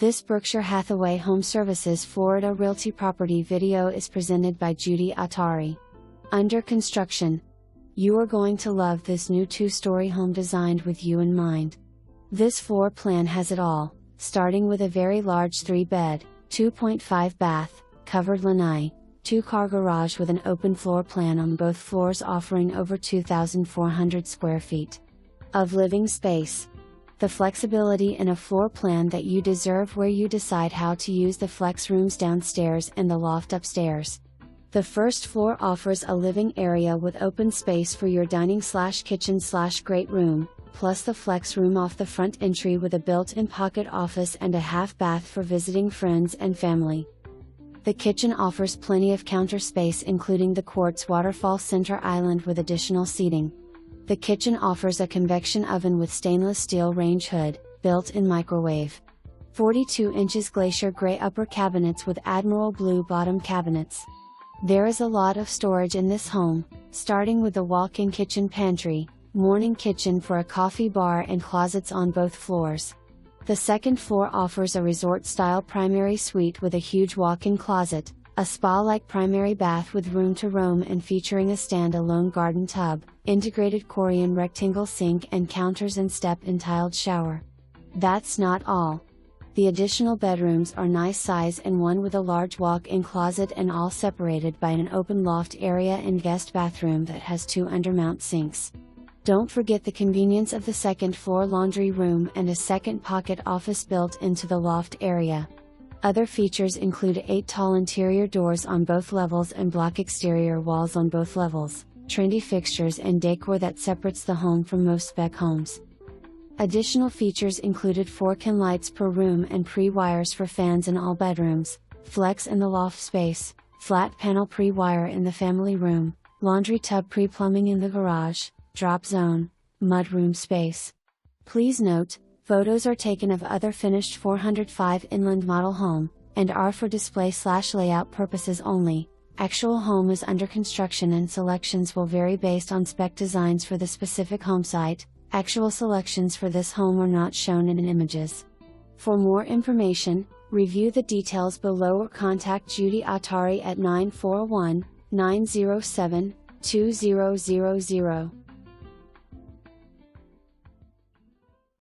This Berkshire Hathaway HomeServices Florida Realty property video is presented by Judy Attari. Under construction. You are going to love this new 2-story home designed with you in mind. This floor plan has it all, starting with a very large 3-bed, 2.5 bath, covered lanai, 2-car garage with an open floor plan on both floors offering over 2,400 square feet of living space. The flexibility in a floor plan that you deserve where you decide how to use the flex rooms downstairs and the loft upstairs. The first floor offers a living area with open space for your dining/kitchen/great room, plus the flex room off the front entry with a built-in pocket office and a half bath for visiting friends and family. The kitchen offers plenty of counter space including the quartz waterfall center island with additional seating. The kitchen offers a convection oven with stainless steel range hood, built-in microwave. 42 inches Glacier Gray upper cabinets with Admiral Blue Bottom cabinets. There is a lot of storage in this home, starting with the walk-in kitchen pantry, morning kitchen for a coffee bar and closets on both floors. The second floor offers a resort-style primary suite with a huge walk-in closet, a spa-like primary bath with room to roam and featuring a stand-alone garden tub, integrated corian rectangle sink and counters and step-in tiled shower. That's not all. The additional bedrooms are nice size and one with a large walk-in closet and all separated by an open loft area and guest bathroom that has 2 undermount sinks. Don't forget the convenience of the second floor laundry room and a second pocket office built into the loft area. Other features include 8 tall interior doors on both levels and block exterior walls on both levels, trendy fixtures and decor that separates the home from most spec homes. Additional features included 4 can lights per room and pre-wires for fans in all bedrooms, flex in the loft space, flat panel pre-wire in the family room, laundry tub pre-plumbing in the garage, drop zone, mudroom space. Please note, photos are taken of other finished 405 inland model home, and are for display/layout purposes only. Actual home is under construction and selections will vary based on spec designs for the specific home site. Actual selections for this home are not shown in images. For more information, review the details below or contact Judy Attari at 941-907-2000.